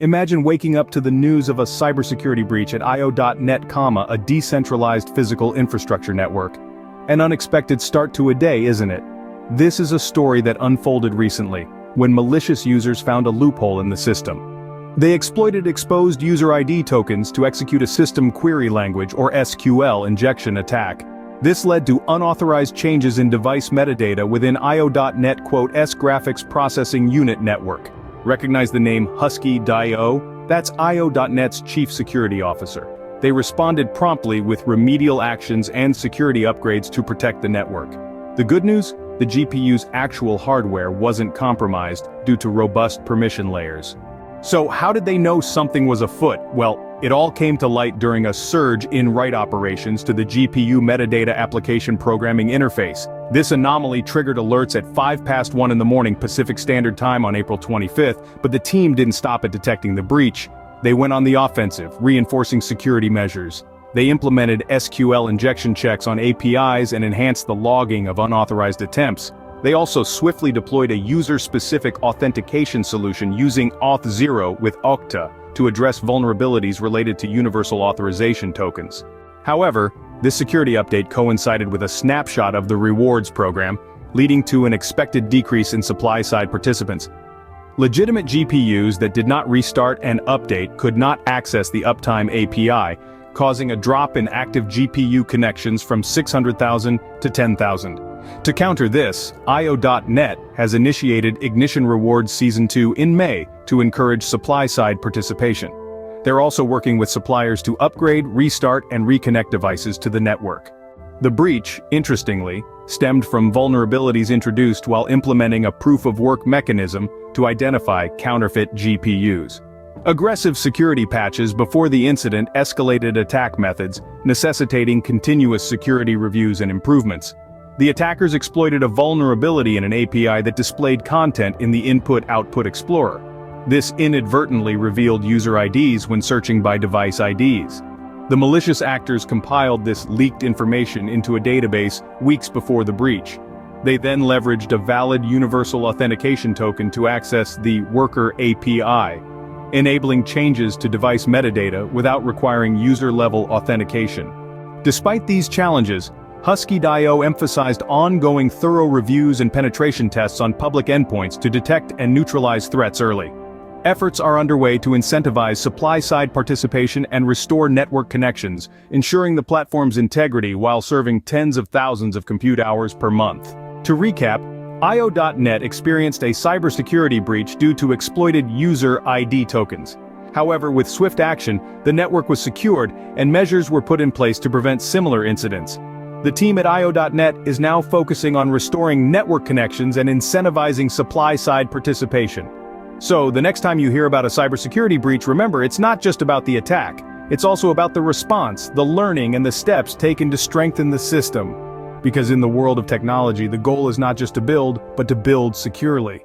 Imagine waking up to the news of a cybersecurity breach at io.net, a decentralized physical infrastructure network. An unexpected start to a day, isn't it? This is a story that unfolded recently, when malicious users found a loophole in the system. They exploited exposed user ID tokens to execute a system query language or SQL injection attack. This led to unauthorized changes in device metadata within io.net's graphics processing unit network. Recognize the name Husky.io? That's io.net's chief security officer. They responded promptly with remedial actions and security upgrades to protect the network. The good news? The GPU's actual hardware wasn't compromised due to robust permission layers. So how did they know something was afoot? Well, it all came to light during a surge in write operations to the GPU metadata application programming interface. This anomaly triggered alerts at 1:05 in the morning Pacific Standard Time on April 25th, but the team didn't stop at detecting the breach. They went on the offensive, reinforcing security measures. They implemented SQL injection checks on APIs and enhanced the logging of unauthorized attempts. They also swiftly deployed a user-specific authentication solution using Auth0 with Okta to address vulnerabilities related to universal authorization tokens. However, this security update coincided with a snapshot of the rewards program, leading to an expected decrease in supply-side participants. Legitimate GPUs that did not restart and update could not access the Uptime API, causing a drop in active GPU connections from 600,000 to 10,000. To counter this, io.net has initiated Ignition Rewards Season 2 in May to encourage supply-side participation. They're also working with suppliers to upgrade, restart, and reconnect devices to the network. The breach, interestingly, stemmed from vulnerabilities introduced while implementing a proof-of-work mechanism to identify counterfeit GPUs. Aggressive security patches before the incident escalated attack methods, necessitating continuous security reviews and improvements. The attackers exploited a vulnerability in an API that displayed content in the Input-Output Explorer. This inadvertently revealed user IDs when searching by device IDs. The malicious actors compiled this leaked information into a database weeks before the breach. They then leveraged a valid universal authentication token to access the Worker API, enabling changes to device metadata without requiring user-level authentication. Despite these challenges, Husky.io emphasized ongoing thorough reviews and penetration tests on public endpoints to detect and neutralize threats early. Efforts are underway to incentivize supply-side participation and restore network connections, ensuring the platform's integrity while serving tens of thousands of compute hours per month. To recap, io.net experienced a cybersecurity breach due to exploited user ID tokens. However, with swift action, the network was secured and measures were put in place to prevent similar incidents. The team at io.net is now focusing on restoring network connections and incentivizing supply-side participation. So, the next time you hear about a cybersecurity breach, remember, it's not just about the attack. It's also about the response, the learning, and the steps taken to strengthen the system. Because in the world of technology, the goal is not just to build, but to build securely.